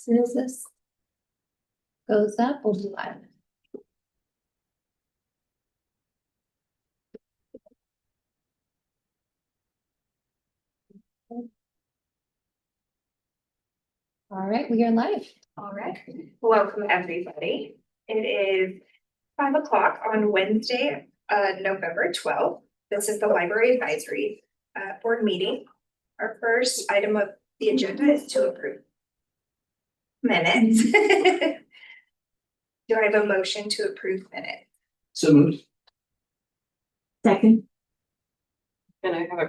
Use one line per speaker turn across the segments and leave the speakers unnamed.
As soon as this goes up, we'll do live. All right, we are live.
All right, welcome everybody. It is 5 o'clock on Wednesday, November 12th. This is the Library Advisory Board meeting. Our first item of the agenda is to approve minutes. Do I have a motion to approve minutes?
So moved.
Second.
And I have a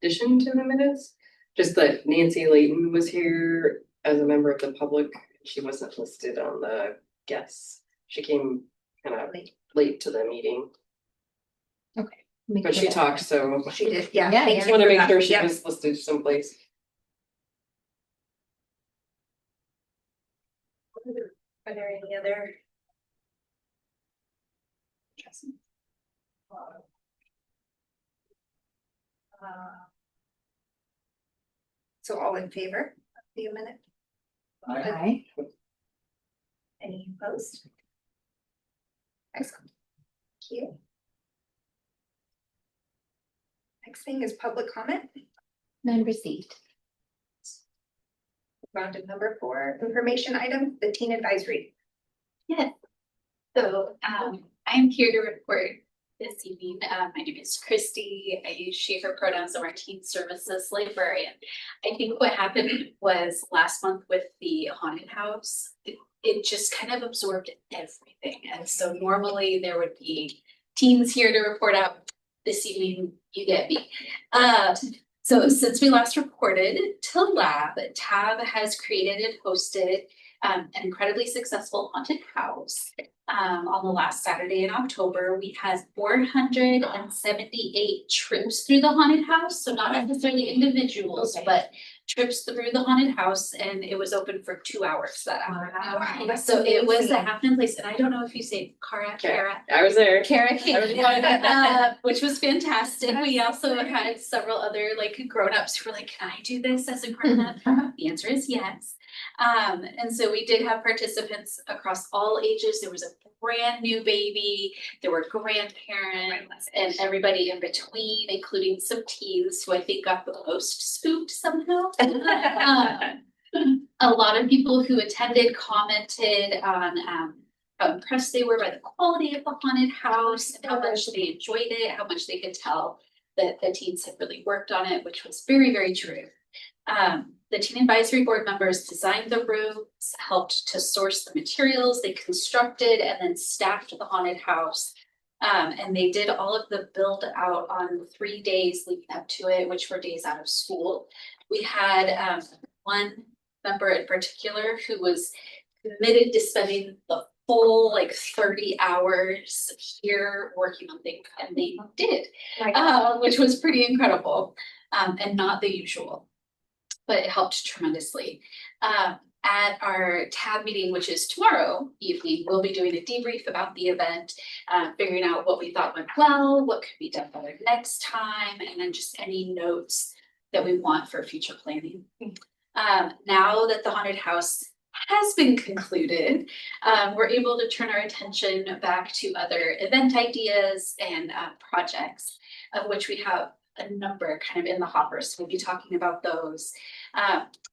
addition to the minutes, just that Nancy Layton was here as a member of the public. She wasn't listed on the guests. She came kind of late to the meeting,
Okay.
but she talked, so
She did, yeah.
Yeah,
thank
yeah.
you
want to
for
make
that.
sure she
Yep.
was listed someplace.
Are there any other? So all in favor of the minute?
Aye.
Any opposed? Excellent. Thank you. Next thing is public comment.
None received.
Round to number 4, information item, the teen advisory.
Yes. So I'm here to report this evening. My name is Christy. I use she, her pronouns. I'm our teen services librarian. I think what happened was last month with the haunted house, it just kind of absorbed everything. And so normally there would be teens here to report out. This evening, you get me. So since we last reported to lab, Tab has created and hosted an incredibly successful haunted house. On the last Saturday in October, we had 478 trips through the haunted house. So not necessarily individuals, but trips through the haunted house, and it was open for 2 hours that afternoon.
Wow,
So it was a
amazing.
happening place, and I don't know if you say Kara.
I was there.
Kara came, which was fantastic. We also had several other like grown-ups who were like, can I do this as a grown-up? The answer is yes. And so we did have participants across all ages. There was a brand new baby, there were grandparents and everybody in between, including some teens who I think got the most spooked somehow. A lot of people who attended commented on how impressed they were by the quality of the haunted house, and how much they enjoyed it, how much they could tell that the teens had really worked on it, which was very, very true. The teen advisory board members designed the rooms, helped to source the materials, they constructed and then staffed the haunted house. And they did all of the build out on 3 days leading up to it, which were days out of school. We had one member in particular who was committed to spending the full like 30 hours here working on things, and they did, which was pretty incredible, and not the usual, but it helped tremendously. At our tab meeting, which is tomorrow evening, we'll be doing a debrief about the event, figuring out what we thought went well, what could be done better next time, and then just any notes that we want for future planning. Now that the haunted house has been concluded, we're able to turn our attention back to other event ideas and projects, of which we have a number kind of in the hopper, so we'll be talking about those.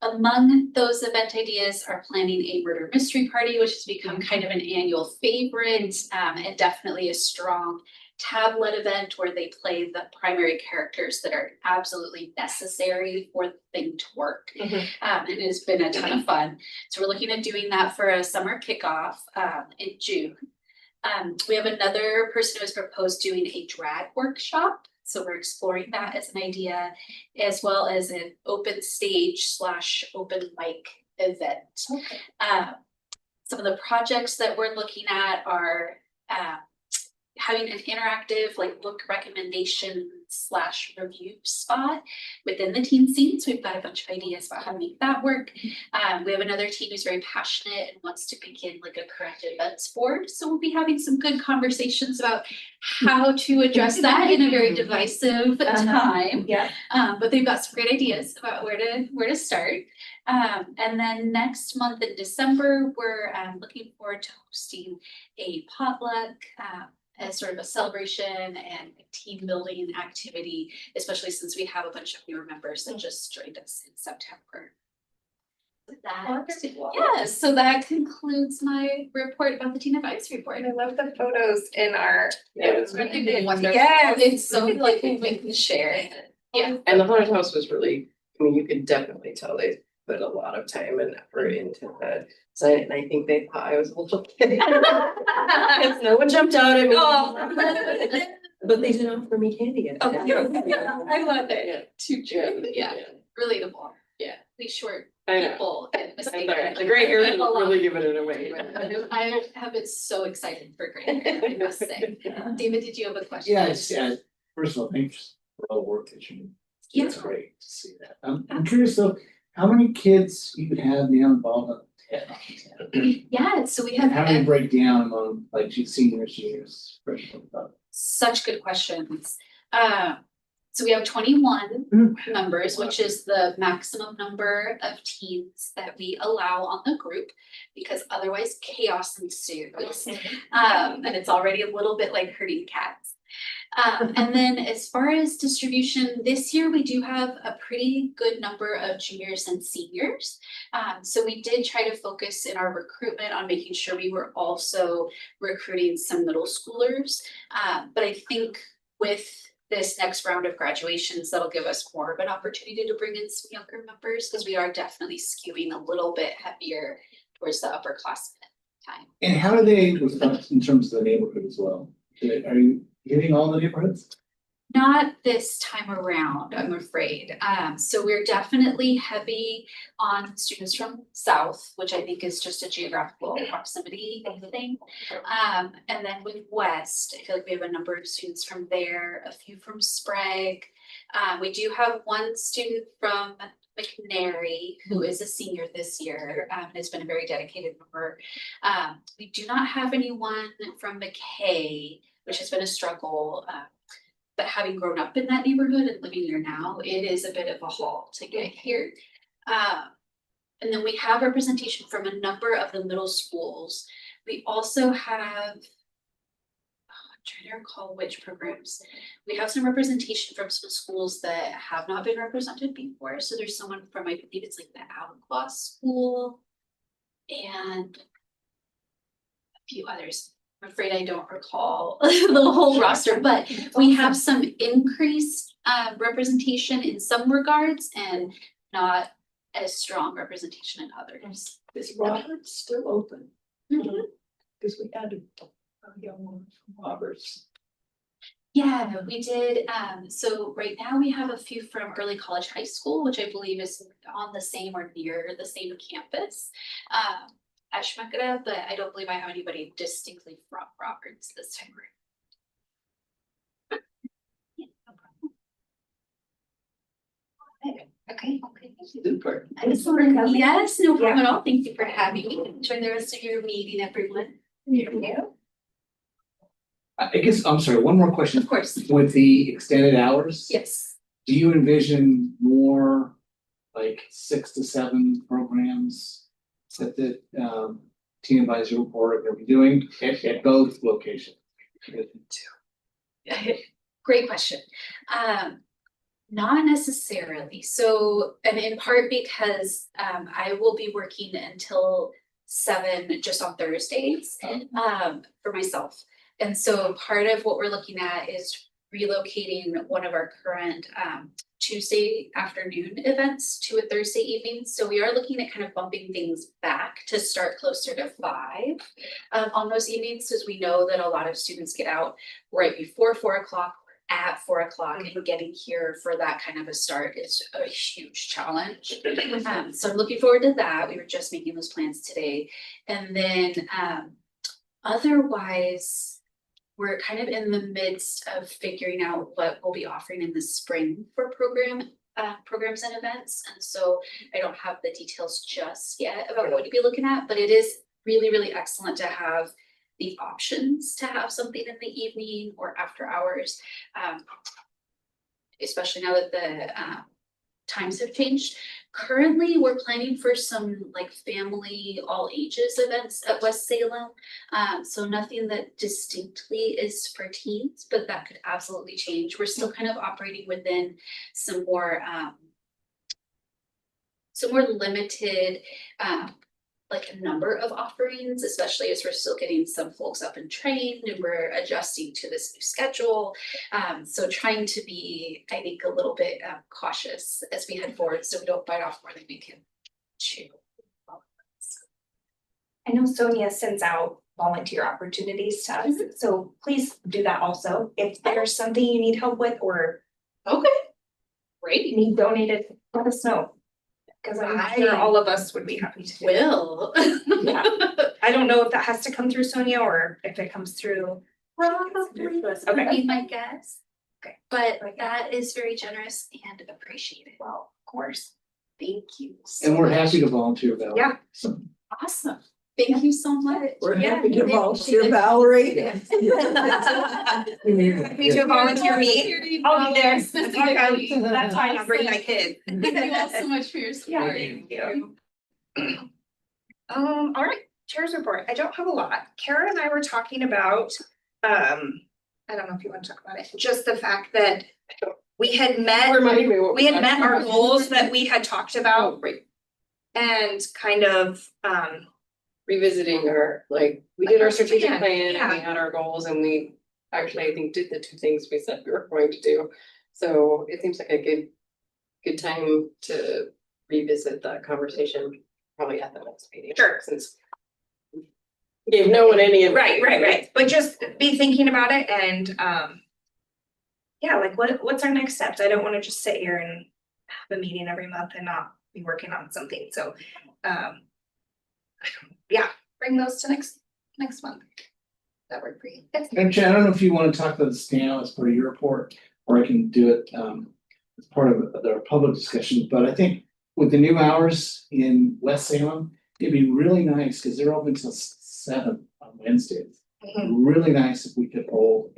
Among those event ideas are planning a murder mystery party, which has become kind of an annual favorite, and definitely a strong tablet event where they play the primary characters that are absolutely necessary for the thing to work. It has been a ton of fun. So we're looking at doing that for a summer kickoff in June. We have another person who has proposed doing a drag workshop. So we're exploring that as an idea, as well as an open stage / open mic event.
Okay.
Some of the projects that we're looking at are having an interactive like book recommendation / review spot within the teen scenes. We've got a bunch of ideas about how to make that work. We have another teen who's very passionate and wants to begin like a current events board. So we'll be having some good conversations about how to address that in a very divisive time.
Yeah.
But they've got some great ideas about where to start. And then next month in December, we're looking forward to hosting a potluck, as sort of a celebration and a team building activity, especially since we have a bunch of newer members that just joined us in September. That, yes, so that concludes my report about the teen advisory board.
And I love the photos in our.
Yeah, it's
really wonderful.
Yes.
It's so like we can share. Yeah.
And the haunted house was really, I mean, you could definitely tell they put a lot of time and effort into the design, and I think they thought I was a little kid. Because no one jumped out at me.
Oh.
But they didn't offer me candy yet.
Oh, yeah. I love it.
Yeah.
Too true. Yeah, relatable.
Yeah.
These short
I know.
people and
I'm
mistakes.
sorry, the gray hair is
A lot.
really giving it away.
I have been so excited for gray hair, I must say. David, did you have a question?
Yeah, first of all, thanks for all the work that you do. It's
Yeah.
great to see that. I'm curious though, how many kids you could have now involved in
Yeah, so we
and
have
how do you break down among like seniors, juniors, freshmen?
such good questions. So we have 21 members, which is the maximum number of teens that we allow on the group, because otherwise chaos ensues. And it's already a little bit like herding cats. And then as far as distribution, this year we do have a pretty good number of juniors and seniors. So we did try to focus in our recruitment on making sure we were also recruiting some middle schoolers. But I think with this next round of graduations, that'll give us more of an opportunity to bring in some younger members, because we are definitely skewing a little bit heavier towards the upperclassmen time.
And how do they respond in terms of the neighborhood as well? Are you hitting all the neighborhoods?
Not this time around, I'm afraid. So we're definitely heavy on students from South, which I think is just a geographical proximity thing. And then with West, I feel like we have a number of students from there, a few from Sprague. We do have one student from McNary, who is a senior this year, and has been a very dedicated member. We do not have anyone from McKay, which has been a struggle. But having grown up in that neighborhood and living there now, it is a bit of a haul to get here. And then we have representation from a number of the middle schools. We also have, I'm trying to recall which programs. We have some representation from some schools that have not been represented before. So there's someone from, I believe it's like the Alaclaw School and a few others. I'm afraid I don't recall the whole roster, but we have some increased representation in some regards and not as strong representation in others.
Is Roberts still open?
Mhm.
Because we added a young one from Roberts.
Yeah, we did. So right now we have a few from Early College High School, which I believe is on the same or near the same campus. At Schmeckera, but I don't believe I have anybody distinctly from Roberts this time around. Yeah, no problem. Okay.
Super.
Excellent.
Yes, no problem at all. Thank you for having me. Enjoy the rest of your meeting, everyone.
You.
I guess, I'm sorry, one more question.
Of course,
With the extended hours?
yes.
Do you envision more like 6 to 7 programs that the teen advisory board are gonna be doing at both locations?
Great question. Not necessarily. So, and in part because I will be working until 7 just on Thursdays for myself. And so part of what we're looking at is relocating one of our current Tuesday afternoon events to a Thursday evening. So we are looking at kind of bumping things back to start closer to 5 on those evenings, because we know that a lot of students get out right before 4 o'clock, at 4 o'clock, and getting here for that kind of a start is a huge challenge. So I'm looking forward to that. We were just making those plans today. And then otherwise, we're kind of in the midst of figuring out what we'll be offering in the spring for programs and events. And so I don't have the details just yet about what to be looking at, but it is really, really excellent to have the options to have something in the evening or after hours. Especially now that the times have changed. Currently, we're planning for some like family all ages events at West Salem. So nothing that distinctly is for teens, but that could absolutely change. We're still kind of operating within some more limited like a number of offerings, especially as we're still getting some folks up and trained and we're adjusting to this new schedule. So trying to be, I think, a little bit cautious as we head forward so we don't bite off more than we can chew.
I know Sonia sends out volunteer opportunities to us, so please do that also. If there's something you need help with or
Okay,
you
great.
need donated, let us know. Cause I'm sure all of us would be happy to. do that.
Will.
Yeah. I don't know if that has to come through Sonia or if it comes through.
Probably would
Okay.
be my guess.
Okay.
But that is very generous and appreciated.
Well, of course.
Thank you. so
And we're
much.
happy to volunteer, Val.
Yeah.
So,
Awesome. Thank you so much.
We're
Yeah,
happy to
thank
volunteer
you.
Valerie.
Happy to volunteer me. I'll be there.
Specifically.
Okay, that's fine. I'll bring my kid.
Thank you all so much for your
Yeah,
support.
thank you. All right, chair's report. I don't have a lot. Kara and I were talking about, I don't know if you want to talk about it, just the fact that we had met,
Remind me what
we had met our
talked about.
goals that we had talked
Oh,
about
right,
and kind of,
revisiting our, like, we did our strategic
Plan,
plan and we
yeah.
had our goals and we actually, I think, did the two things we said we were going to do. So it seems like a good time to revisit that conversation, probably at the next meeting.
Sure.
Since we gave no one any of.
right, but just be thinking about it and, yeah, like what's our next steps? I don't wanna just sit here and have a meeting every month and not be working on something, so, yeah, bring those to next month. That work for you?
and Jen, I don't know if you want to talk about this now as part of your report, or I can do it as part of the public discussion, but I think with the new hours in West Salem, it'd be really nice, because they're open till 7 on Wednesdays. Really nice if we could hold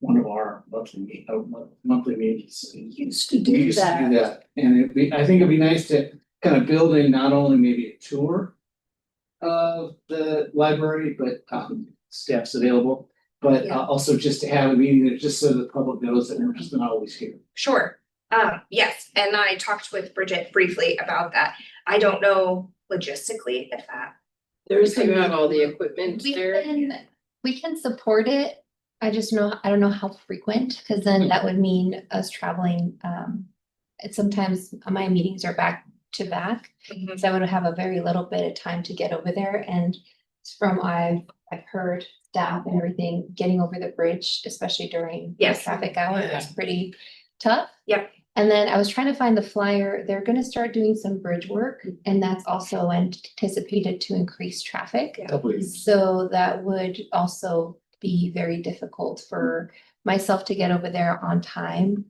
one of our monthly meetings.
Used to
We
do
used to do
that.
that, and I think it'd be nice to kind of build in not only maybe a tour of the library, but staff's available, but
Yeah.
also just to have a meeting there, just so the public knows that we're just not always here.
Sure, yes, and I talked with Bridget briefly about that. I don't know logistically if that.
There's
Do you have
a,
all the equipment there?
We can support it. I don't know how frequent, because then that would mean us traveling, and sometimes my meetings are back to back. So I would have a very little bit of time to get over there, and from I've heard staff and everything, getting over the bridge, especially during
Yes.
traffic hour, is pretty tough.
Yep.
And then I was trying to find the flyer. They're gonna start doing some bridge work, and that's also anticipated to increase traffic. So that would also be very difficult for myself to get over there on time.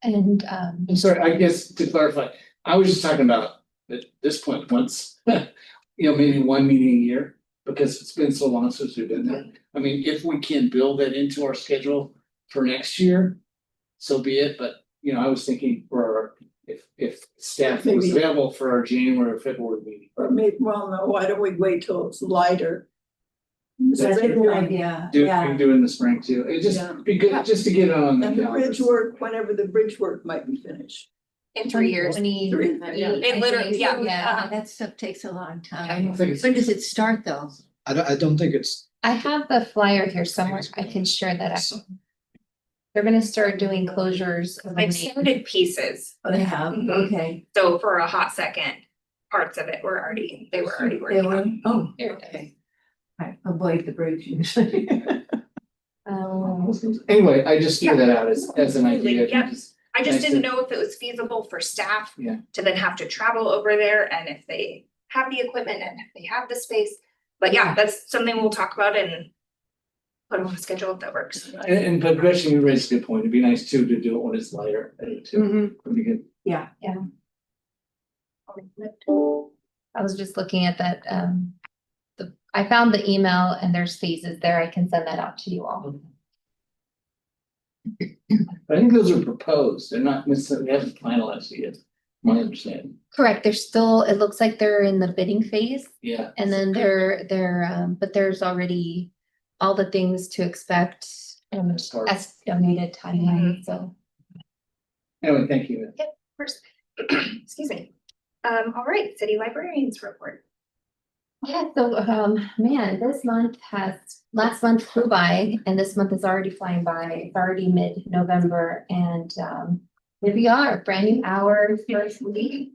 And
I'm sorry, I guess to clarify, I was just talking about at this point once, maybe one meeting a year, because it's been so long since we've been there. I mean, if we can build that into our schedule for next year, so be it, but I was thinking for if staff was
Maybe.
available for our January or February meeting.
or maybe, well, no, why don't we wait till it's lighter?
That's
So
a
they
good
can-
idea.
We can do it in the spring too, it
Yeah.
just be good, just to get it on the
And the
calendar.
bridge work, whenever the bridge work might be finished.
In 3 years. It literally, yeah.
Yeah.
That stuff takes a long
I
time.
don't think it's.
When does it start though?
I don't think it's,
I have the flyer here somewhere. I can share that out. They're gonna start doing closures. of the
I've
main-
started pieces,
Oh, they have,
Mhm.
okay.
so for a hot second, parts of it they were already
They
working
were,
on.
oh,
Here it is.
okay. I avoid the bridge usually.
Anyway, I just threw that out as an idea.
Yep.
Just-
I just
Nice
didn't
to-
know if it was feasible for staff.
Yeah.
To then have to travel over there and if they have the equipment and if they have the space. But yeah, that's something we'll talk about and put on the schedule if that works.
But Gretchen, you raised a good point, it'd be nice too to do it when it's lighter, too, would be good.
Yeah.
I was just looking at that, I found the email and there's phases there. I can send that out to you all.
I think those are proposed, they're not necessarily, they haven't finalized yet, my understanding.
Correct, they're still, it looks like they're in the bidding phase.
Yeah,
And then but there's already all the things to expect
Start.
estimated timeline, so.
anyway, thank you.
Of course. Excuse me. All right, city librarians report.
Yeah, so man, last month flew by and this month is already flying by. It's already mid-November and here we are, brand new hour, first week.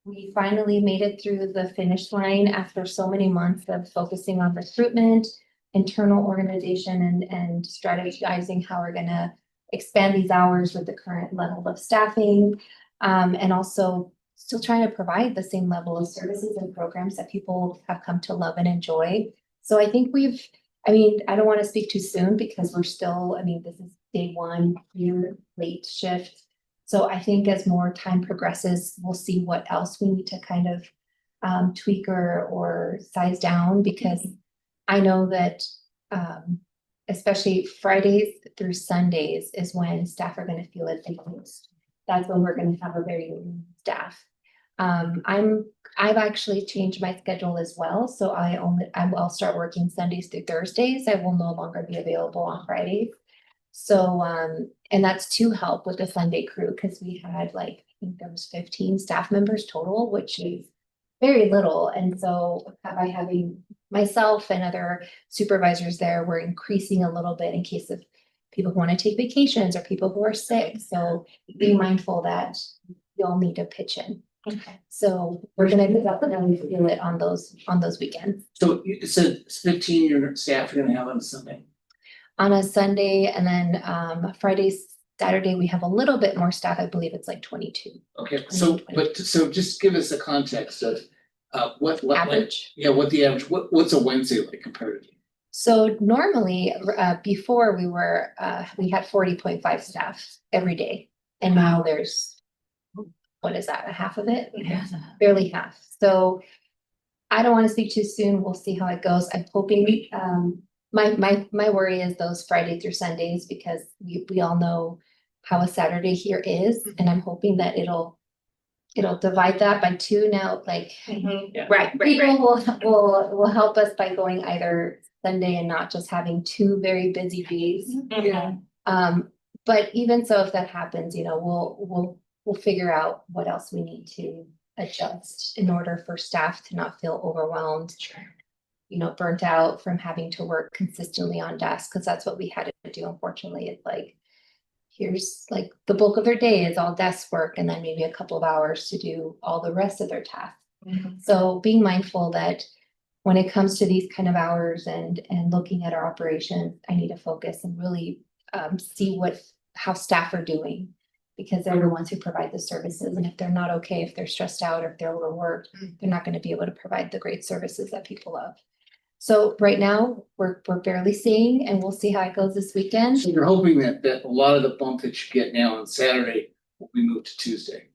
We finally made it through the finish line after so many months of focusing on recruitment, internal organization and strategizing how we're gonna expand these hours with the current level of staffing. And also still trying to provide the same level of services and programs that people have come to love and enjoy. So I think I don't want to speak too soon because we're still, this is day one, year late shift. So I think as more time progresses, we'll see what else we need to kind of tweak or size down because I know that especially Fridays through Sundays is when staff are going to feel it the most. That's when we're going to have a very lean staff. I've actually changed my schedule as well. So I'll start working Sundays through Thursdays. I will no longer be available on Fridays. So, and that's to help with the Sunday crew because we had I think there was 15 staff members total, which is very little. And so by having myself and other supervisors there, we're increasing a little bit in case of people who want to take vacations or people who are sick. So be mindful that you'll need to pitch in.
Okay.
So we're gonna definitely feel it on those weekends.
So you said 15 your staff you're gonna have on a Sunday?
On a Sunday and then Friday, Saturday, we have a little bit more staff. I believe it's like 22.
Okay, so, so just give us a context of what
Average.
what the average, what's a Wednesday like comparatively?
So normally, before we had 40.5 staff every day. And now there's, what is that, a half of it?
Yeah.
Barely half. So I don't want to speak too soon. We'll see how it goes. I'm hoping, my worry is those Friday through Sundays because we all know how a Saturday here is. And I'm hoping that it'll divide that by two now,
Yeah.
Right.
people will help us by going either Sunday and not just having two very busy days.
Yeah.
But even so, if that happens, we'll figure out what else we need to adjust in order for staff to not feel overwhelmed.
Sure.
Burnt out from having to work consistently on desk, because that's what we had to do. Unfortunately, it's here's the bulk of their day is all desk work and then maybe a couple of hours to do all the rest of their tasks. So being mindful that when it comes to these kind of hours and looking at our operations, I need to focus and really see how staff are doing, because they're the ones who provide the services. And if they're not okay, if they're stressed out, or if they're overworked, they're not going to be able to provide the great services that people love. So right now we're barely seeing, and we'll see how it goes this weekend.
So you're hoping that a lot of the bump that you get now on Saturday will be moved to Tuesday?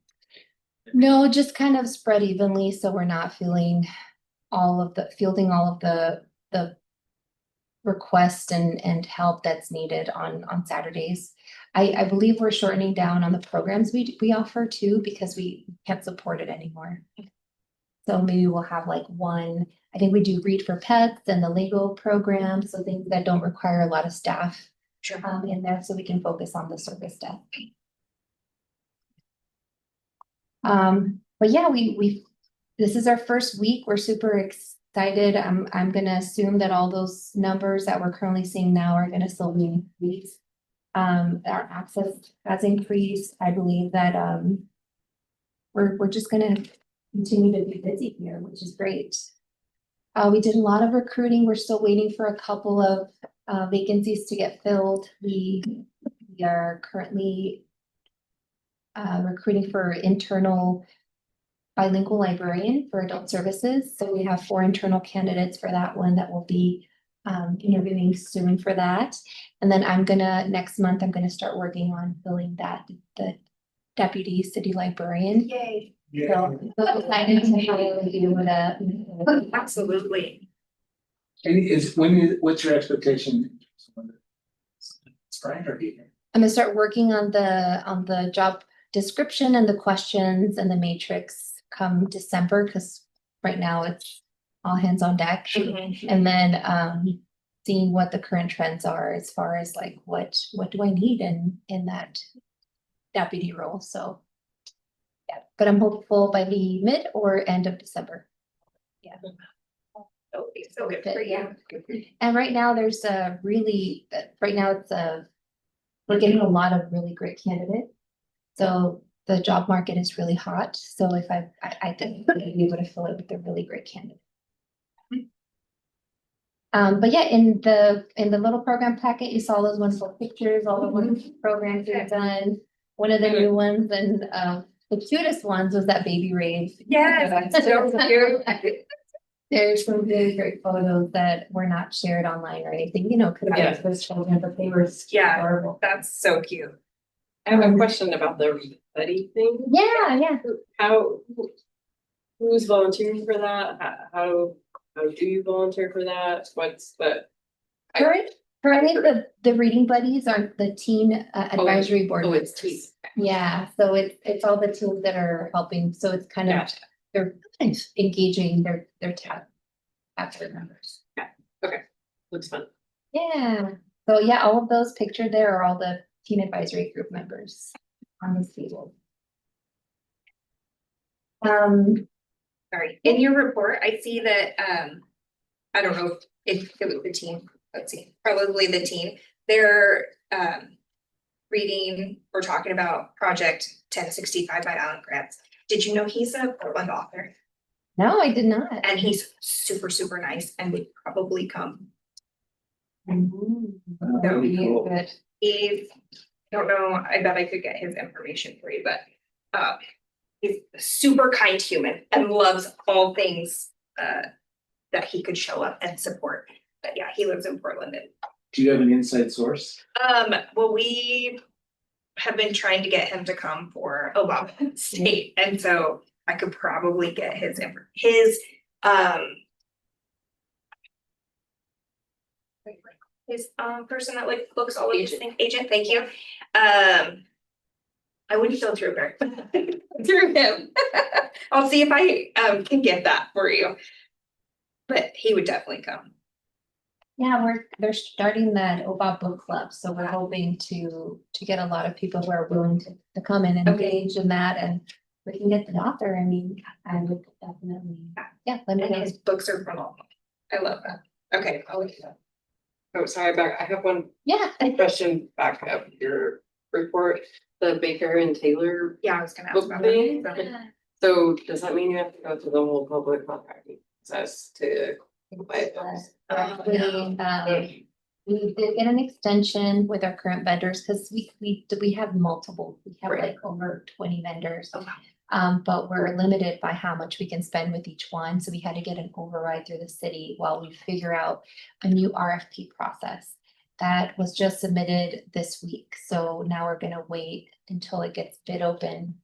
No, just kind of spread evenly, so we're not fielding all of the requests and help that's needed on Saturdays. I believe we're shortening down on the programs we offer too, because we can't support it anymore. So maybe we'll have one, I think we do Read for Pets and the Lego program, so things that don't require a lot of staff in there, so we can focus on the service staff. But yeah, this is our first week. We're super excited. I'm gonna assume that all those numbers that we're currently seeing now are gonna still be increased. Our access has increased. I believe that we're just gonna continue to be busy here, which is great. We did a lot of recruiting. We're still waiting for a couple of vacancies to get filled. We are currently recruiting for internal bilingual librarian for adult services. So we have 4 internal candidates for that one that will be interviewing soon for that. And then next month, I'm gonna start working on filling the deputy city librarian.
Yay.
So excited to have you with
Absolutely.
And what's your expectation? Spring or evening?
I'm gonna start working on the job description and the questions and the matrix come December, because right now it's all hands on deck. And then seeing what the current trends are as far as like what do I need in that deputy role, so. Yeah, but I'm hopeful by the mid or end of December. Yeah.
That would be so good for you.
And right now there's right now it's we're getting a lot of really great candidates. So the job market is really hot. So if I think I'd be able to fill it with a really great candidate. But yeah, in the little program packet, you saw those wonderful pictures, all the wonderful programs we've done. One of the new ones and the cutest ones was that baby rave.
Yes, so cute.
There's some really great photos that were not shared online or anything, you know, because
Yeah.
it was children, but they were
Yeah.
adorable.
That's so cute.
I have a question about the buddy thing.
Yeah.
How, who's volunteering for that? How do you volunteer for that? What's the?
Currently, the reading buddies are the teen advisory board.
Oh, it's
members.
teen.
Yeah, so it's all the teams that are helping, so it's kind of,
Gotcha.
they're engaging their chapter members.
Looks fun.
Yeah, so yeah, all of those pictured there are all the teen advisory group members on this table.
Sorry, in your report, I see that, I don't know if it was the team, let's see, probably the team. They're, reading or talking about Project 1065 by Alan Grant. Did you know he's a Portland author?
No, I did not.
And he's super, super nice and would probably come.
That would be cool.
Good.
He's, I don't know, I bet I could get his information for you, but he's a super kind human and loves all things that he could show up and support. But yeah, he lives in Portland. And
Do you have an inside source?
well, we have been trying to get him to come for Obama State, and so I could probably get his person that like books all of these things, agent, thank you. I wouldn't go through her, through him. I'll see if I can get that for you. But he would definitely come.
Yeah, they're starting that OBOB book club, so we're hoping to get a lot of people who are willing to come in and engage in that, and we can get the author. I mean, I would definitely, yeah, let me
And
know.
his books are phenomenal. I love that. Okay, I'll look it up.
Oh, sorry, I have one
Yeah,
question back up your report, the Baker and Taylor
Yeah, I was gonna ask
book
about
thing.
that.
So does that mean you have to go through the whole public contracting process to buy those?
actually, we did get an extension with our current vendors, because we have multiple, we have
Right.
like over 20 vendors.
Okay.
But we're limited by how much we can spend with each one, so we had to get an override through the city while we figure out a new RFP process. That was just submitted this week, so now we're gonna wait until it gets bid open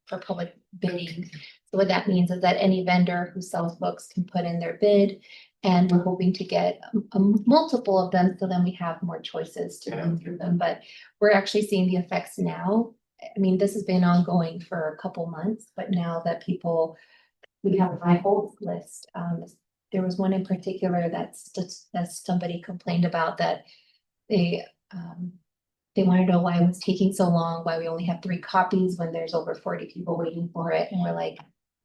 for public bidding. So what that means is that any vendor who sells books can put in their bid, and we're hoping to get a multiple of them, so then we have more choices to go through them. But we're actually seeing the effects now. I mean, this has been ongoing for a couple months, but now that we have a high hold list. There was one in particular that somebody complained about, that they wanted to know why it was taking so long, why we only have 3 copies when there's over 40 people waiting for it, and we're like,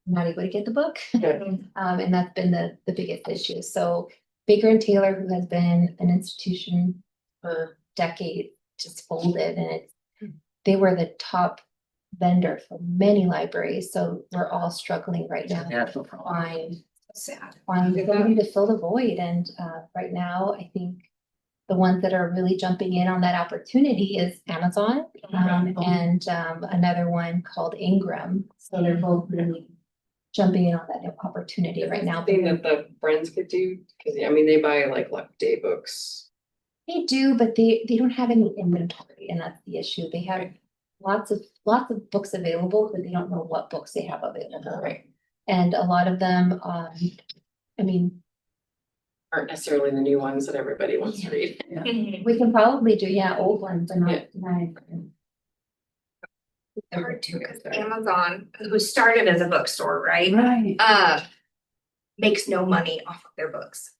I'm not able to get the book. And that's been the biggest issue. So Baker and Taylor, who has been an institution for decades, just folded, and they were the top vendor for many libraries, so we're all struggling right now to find somebody to fill the void. And right now, I think the ones that are really jumping in on that opportunity is Amazon, and another one called Ingram. So they're both really jumping in on that opportunity right now.
Thing that the friends could do, because I mean, they buy like day books.
They do, but they don't have any inventory, and that's the issue. They have lots of books available, but they don't know what books they have available.
Right.
And a lot of them, I mean,
aren't necessarily the new ones that everybody wants to read.
We can probably do, yeah, old ones, but
Yeah.
not.
Hard to, because Amazon, who started as a bookstore, right?
Right.
Makes no money off of their books.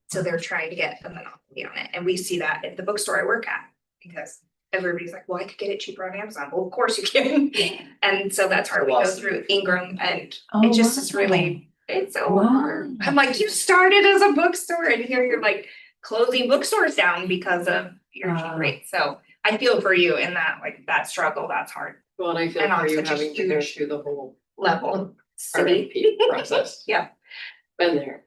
So they're trying to get a monopoly on it, and we see that at the bookstore I work at, because everybody's like, well, I could get it cheaper on Amazon. Well, of course you can. And so that's where we go through Ingram, and
Oh,
it just is
wow.
really, it's so
Wow.
hard. I'm like, you started as a bookstore, and here you're like closing bookstores down because of your cheap rate. So I feel for you in that, like, that struggle, that's hard
Well, and I feel
And on
for you
such a
having to go
huge
through the whole
level. City,
RFP process.
Yeah.
Been there.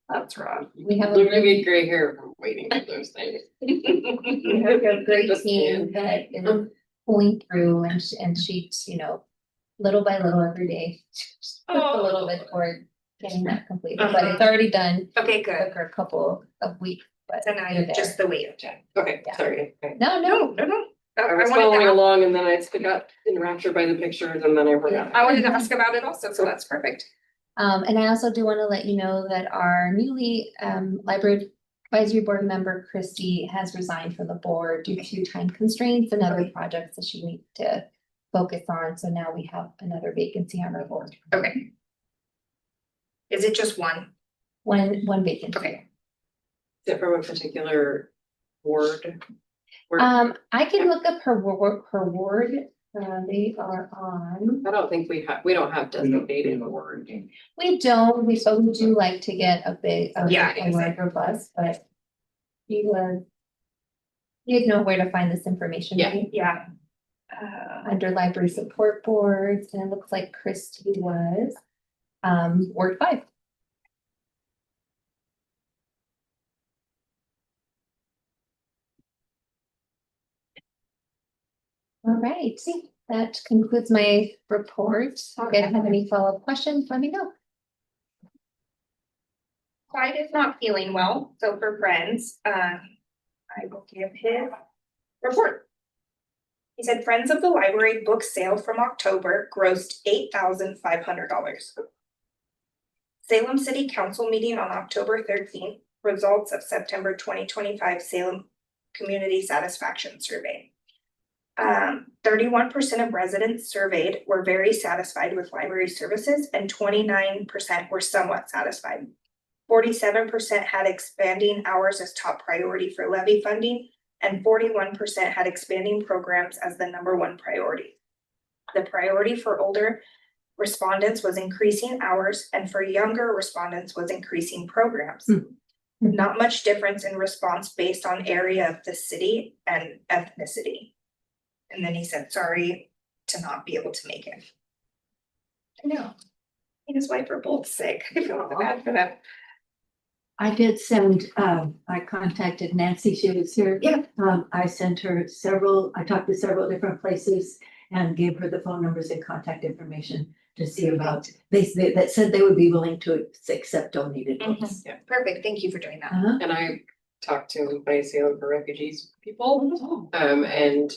that's rough.
We have a
Look, you
great,
get gray hair from waiting for those things.
we have a great
Just
team that is pulling through and she's, you know, little by little every day. Just puts a little bit toward getting that completed, but it's already done.
Okay, good.
Took her a couple of weeks, but
So now
you're
you're just
there.
the wait of time.
Okay,
Yeah.
sorry. Okay.
No, no,
I was
wanted to
following
ask-
along and then I got enraptured by the pictures and then I forgot.
I wanted to ask about it also, so that's perfect.
and I also do want to let you know that our newly library advisory board member Christy has resigned from the board due to time constraints and other projects that she needs to focus on. So now we have another vacancy on our board.
Okay. Is it just one?
One vacancy.
Okay.
Is it from a particular ward?
I can look up her ward. They are on.
I don't think we don't have designated ward.
We don't, but we do like to get a
Yeah,
a larger bus, but you know where to find this information,
Yeah.
right?
Yeah.
Under library support boards, and it looks like Christy was Ward 5. All right, that concludes my report. If you guys have any follow-up questions, let me know.
Clyde is not feeling well, so for friends, I will give his report. He said Friends of the Library book sale from October grossed $8,500. Salem City Council meeting on October 13th, results of September 2025 Salem Community Satisfaction Survey. 31% of residents surveyed were very satisfied with library services and 29% were somewhat satisfied. 47% had expanding hours as top priority for levy funding, and 41% had expanding programs as the #1 priority. The priority for older respondents was increasing hours, and for younger respondents was increasing programs. Not much difference in response based on area of the city and ethnicity. And then he said, sorry to not be able to make it. I know. He and his wife are both sick. I feel bad for them.
I did send, I contacted Nancy, she was here.
Yeah.
I sent her I talked to several different places and gave her the phone numbers and contact information to see about, that said they would be willing to accept donated books.
Yeah.
Perfect. Thank you for doing that.
Uh-huh.
And I talked to my Salem for Refugees people, and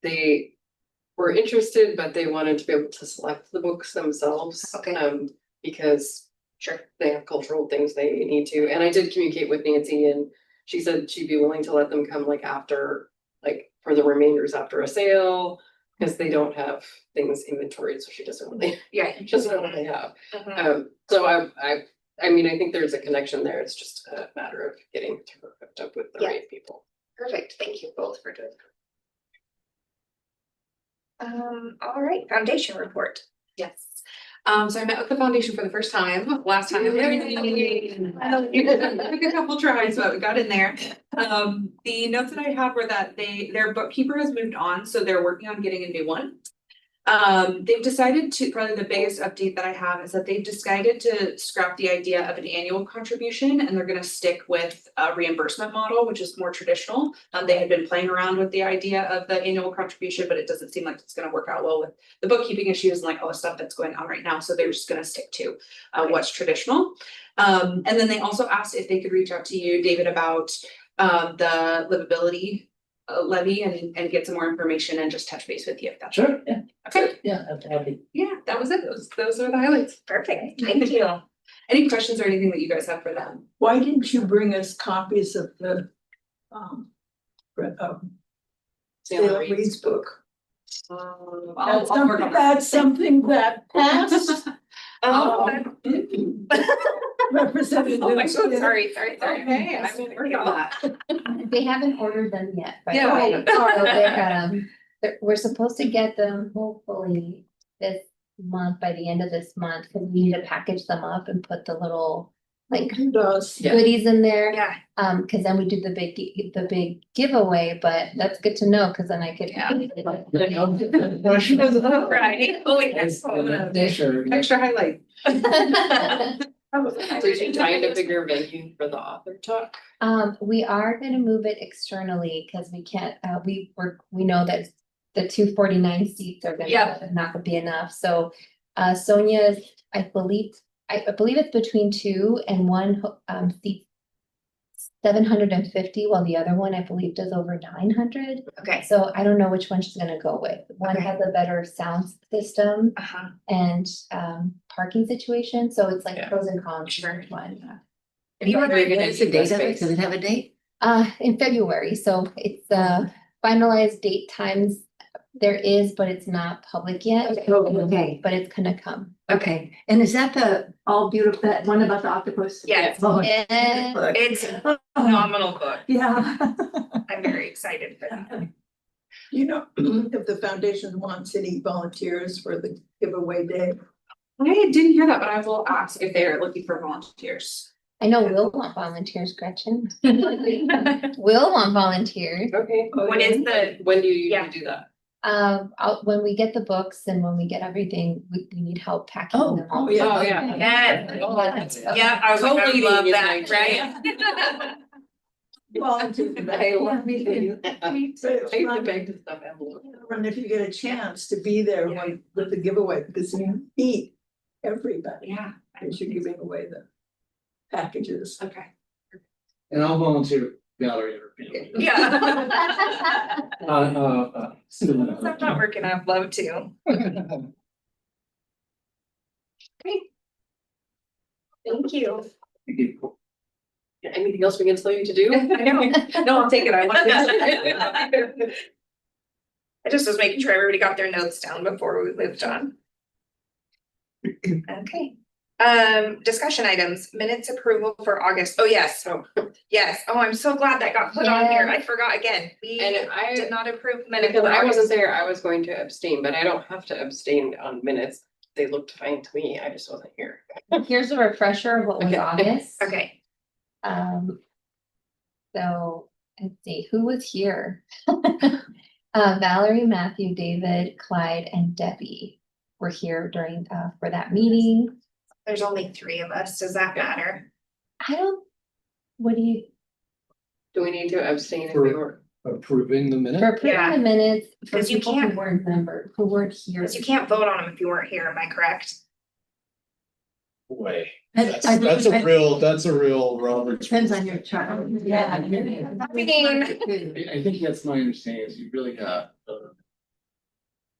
they were interested, but they wanted to be able to select the books themselves.
Okay.
Because
Sure.
they have cultural things they need to, and I did communicate with Nancy and she said she'd be willing to let them come like after, like for the remainders after a sale. Because they don't have things inventoried, so she doesn't really,
Yeah.
she doesn't know what they have.
Mhm.
So I mean, I think there's a connection there. It's just a matter of getting her hooked up with the
Yeah.
right people.
Perfect. Thank you both for doing that. All right, foundation report.
Yes. So I met with the foundation for the first time, last time.
Yay.
Took a couple tries, but we got in there. The notes that I have were that their bookkeeper has moved on, so they're working on getting a new one. They've decided to, probably the biggest update that I have is that they've decided to scrap the idea of an annual contribution and they're gonna stick with a reimbursement model, which is more traditional. They had been playing around with the idea of the annual contribution, but it doesn't seem like it's gonna work out well with the bookkeeping issues and like all the stuff that's going on right now. So they're just gonna stick to what's traditional. And then they also asked if they could reach out to you, David, about the livability levy and get some more information and just touch base with you if that's.
Sure, yeah,
Okay,
yeah, happy.
yeah, that was it. Those are the highlights.
Perfect. Thank you.
Any questions or anything that you guys have for them?
Why didn't you bring us copies of the, Salem Reed's book?
I'll work on that.
That's something that passed.
Oh,
Representative.
oh, I'm so sorry.
Okay, I'm gonna work on that.
They haven't ordered them yet, by the
Yeah.
way. So we're supposed to get them hopefully this month, by the end of this month, because we need to package them up and put the little like
Who does?
Yeah.
goodies in there.
Yeah,
Cause then we do the big giveaway, but that's good to know, cause then I could.
Yeah.
Pressure.
right. Oh, yes.
Sure.
Extra highlight.
Did you try to figure a venue for the author talk?
We are gonna move it externally, cause we can't, we know that the 249 seats are not gonna be enough, so. Sonia's, I believe it's between 2 and 1, seat 750, while the other one, I believe, does over 900.
Okay.
So I don't know which one she's gonna go with. One
Okay.
has a better sound system
Uh-huh.
and, parking situation, so it's like
Yeah.
pros and cons.
Sure.
Which one.
If you were
We're gonna
What's the
keep
date
that
of it?
space.
Does it have a date?
In February, so it's, finalized date times. There is, but it's not public yet.
Okay,
But it's gonna come.
okay. And is that the all beautiful, that one about the octopus?
Yes.
Oh,
Yeah.
It's a
oh,
phenomenal book.
yeah.
I'm very excited for that.
You know, if the foundation wants any volunteers for the giveaway day.
I didn't hear that, but I will ask if they're looking for volunteers.
I know Will want volunteers, Gretchen. Will want volunteers.
Okay.
What is the,
When do you
Yeah.
usually do that?
When we get the books and when we get everything, we need help packing
Oh,
them.
oh, yeah.
Oh, yeah.
yes, yeah, I was like, I
Co-leading
love
is
that,
my
right?
Volunteer for that.
I love me too.
But
I
it's
used to
fun.
beg to stuff envelopes.
And if you get a chance to be there with the giveaway, because you meet everybody
Yeah.
as you're giving away the packages.
Okay.
And I'll volunteer Valerie or family.
Yeah.
Susan.
That's not working, I'd love to. Great. Thank you.
Anything else we can tell you to do?
I know.
No, I'll take it. I want this.
I just was making sure everybody got their notes down before we moved on. Okay, discussion items, minutes approval for August. Oh, yes. Yes. Oh, I'm so glad that got put on here. I forgot again. We
And I,
did not approve minutes.
because
for
I wasn't
August.
there, I was going to abstain, but I don't have to abstain on minutes. They looked fine to me, I just wasn't here.
Here's a refresher of what was
Okay.
August.
Okay,
So let's see, who was here? Valerie, Matthew, David, Clyde, and Debbie were here during, for that meeting.
there's only 3 of us. Does that matter?
What do you,
Do we need to abstain if we were?
Approving the
for
minute?
approving
Yeah.
the minutes, for
'Cause you
people who
can't-
weren't here.
Because you can't vote on them if you weren't here, am I correct?
Way.
That's
That's a real Robert's.
Depends on your chart. Yeah.
I mean,
I think that's my understanding is you really got.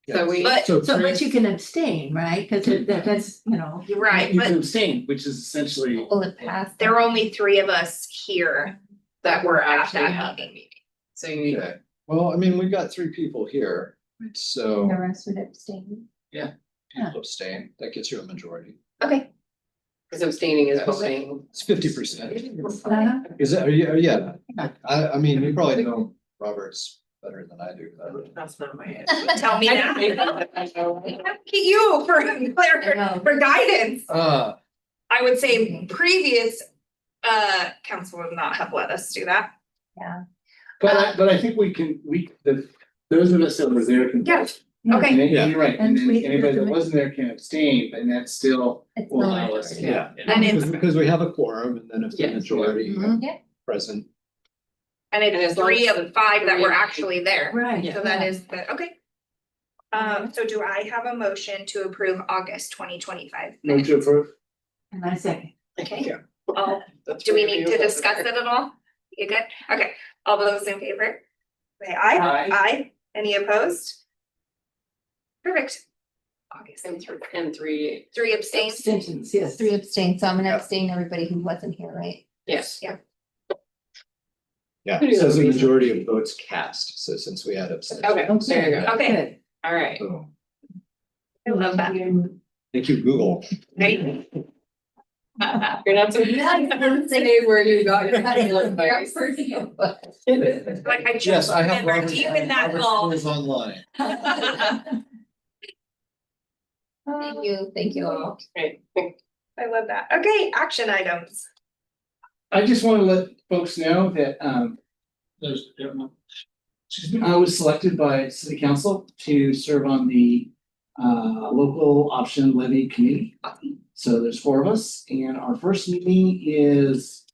So we,
But-
So, but you can abstain, right? Cause that's, you know.
you're right,
You can
but
abstain, which is essentially,
Will it pass?
there were only 3 of us here that were at
actually
that
at
meeting.
the meeting. So you need,
Okay, well, I mean, we got 3 people here, so
The rest would abstain.
people abstain, that gets you a majority.
Okay.
because abstaining is voting.
It's 50%.
Uh-huh.
Is that, yeah, I mean, you probably know Robert's better than I do.
That's not my.
Tell me that.
I know.
Look at you for guidance. I would say previous council would not have let us do that.
but I think those of us that were there can.
Yeah.
And
Okay,
then you're right, and
And
then
we-
anybody that wasn't there can abstain, but that's still
It's
will
the
allow us,
majority.
yeah.
and it's
Because we have a quorum and then if the
Yes.
majority
Mhm.
Yeah.
present.
and
And
it's
as long
3
as
of 5 that were
3
actually there.
Right.
So that is the, okay. So do I have a motion to approve August 2025?
Move to approve.
And I say,
Okay,
Yeah.
That's
do we
pretty
need to
beautiful.
discuss it at all? You good? Okay, all those in favor? Say aye.
Aye.
Aye. Any opposed? Perfect. August.
And three,
Three abstained.
Abstentions, yes.
3 abstained, so I'm gonna
Yeah.
abstain everybody who wasn't here, right?
yes.
Yeah.
Yeah,
Pretty
it says a
good.
majority of votes cast, so since we had abstentions.
Okay, there you go.
Okay,
Good.
All right.
Boom.
I love that.
Thank you, Google.
Right?
You're not supposed to say where you got your advice.
Like I
Yes,
just
I have
remember
Robert's,
deep in that
Robert's
hole.
rules online.
Thank you all.
Right.
I love that. Okay, action items.
I just want to let folks know that, excuse me, I was selected by city council to serve on the, local option levy committee. So there's 4 of us, and our first meeting is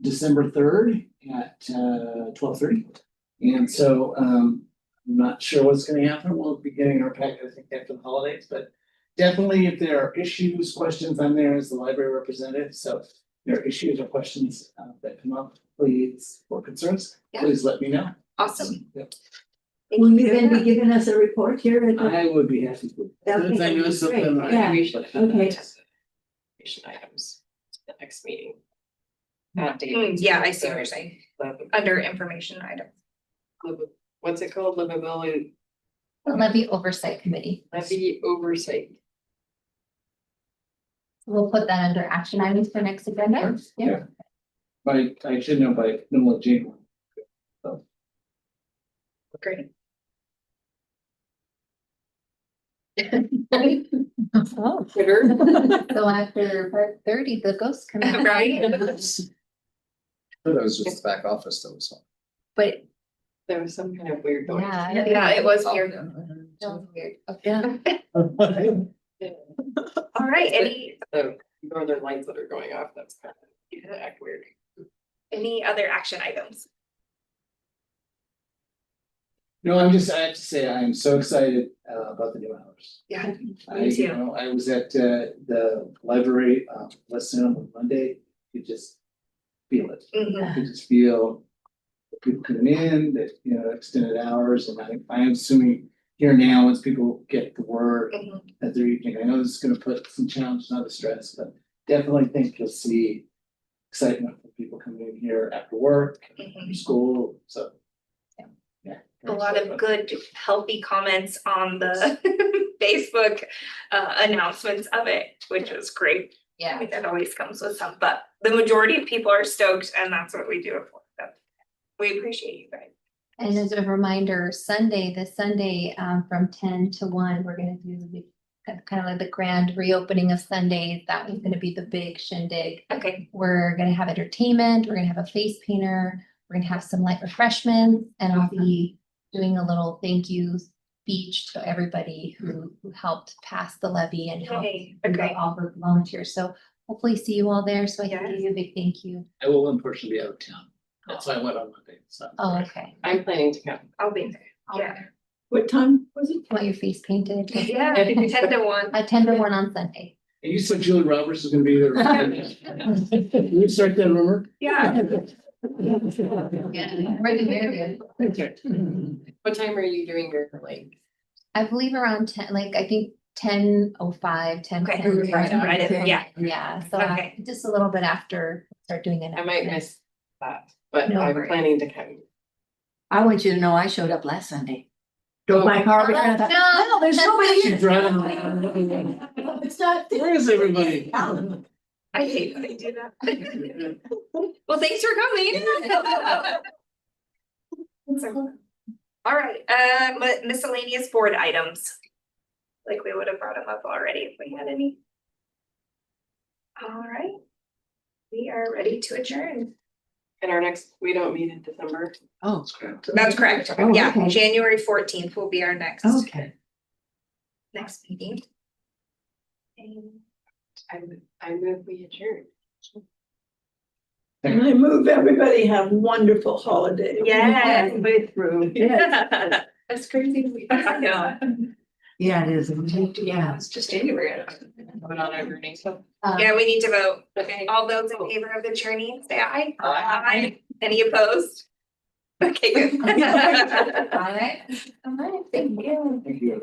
December 3rd at, 12:30. And so, I'm not sure what's gonna happen. We'll be getting our packet, I think, after the holidays, but definitely if there are issues, questions, I'm there as the library representative, so if there are issues or questions that come up, please, or concerns,
Yeah.
please let me know.
Awesome.
Yep.
Will you then be giving us a report here at the?
I would be happy to.
That would be great. Yeah,
We should have
okay.
action items, the next meeting.
Yeah, I see what you're saying. Under information items.
What's it called? Livability
The levy oversight committee.
levy oversight.
We'll put that under action items for next agenda.
Yeah. I should know by middle of January.
Great.
Oh,
Sugar.
so after 5:30, the ghosts come out.
Right?
That was just the back office that was on.
But
There was some kind of weird noise.
yeah.
Yeah, it was weird.
That was weird. Okay.
All right, any
The northern lights that are going off, that's kind of act weird.
other action items?
No, I have to say, I am so excited about the new hours.
Yeah.
I was at the library, West Salem on Monday, you just feel it.
Mhm.
You just feel the people coming in, that, extended hours, and I am assuming here now, as people get the word
Mhm.
that they're evening, I know this is gonna put some challenge, not a stress, but definitely think you'll see excitement for people coming in here after work,
Mhm.
after school, so. Yeah.
A lot of good, healthy comments on the Facebook announcements of it, which was great. I
Yeah.
think that always comes with some, but the majority of people are stoked and that's what we do it for. So we appreciate you guys.
And as a reminder, this Sunday, from 10 to 1, we're gonna do the kind of like the grand reopening of Sundays. That was gonna be the big shindig.
Okay,
We're gonna have entertainment, we're gonna have a face painter, we're gonna have some light refreshments, and I'll be doing a little thank you speech to everybody who helped pass the levy and helped
yay, okay.
all the volunteers. So hopefully see you all there, so I can
Yes.
give you a big thank you.
I will unfortunately be out of town. That's why I went on Monday, so.
Oh, okay.
I'm planning to come.
I'll be there.
I'll-
Yeah.
What time was it?
Want your face painted?
Yeah, 10 to 1.
10 to 1 on Sunday.
And you said Julie Roberts is gonna be there. Can you start that rumor?
Yeah.
Yeah, ready, ready.
What time are you doing your like?
I believe around 10, like, I think 10:05, 10.
Okay.
10.
I didn't, yeah.
Yeah, so
Okay.
just a little bit after, start doing it.
I might miss that, but
No
I'm
worries.
planning to come.
I want you to know I showed up last Sunday. Drove my car over and I thought,
No.
well, there's nobody
She's
here.
driving.
It's not.
Where is everybody?
I hate when they do that. Well, thanks for coming. All right, miscellaneous board items. Like we would have brought them up already if we had any. All right. We are ready to adjourn.
And our next, we don't meet in December.
Oh,
That's correct.
Oh,
Yeah,
okay.
January 14th will be our next
okay.
meeting. And
I move we adjourn.
And I move everybody have wonderful holidays.
Yeah.
Way through.
That's crazy. I know.
Yeah, it is. Yeah.
It's just January.
Vote on adjourning, so.
Yeah, we need to vote.
Okay.
All those in favor of adjourning, say aye.
Aye.
Any opposed? Okay, good.
All right. All right, thank you.
Thank you.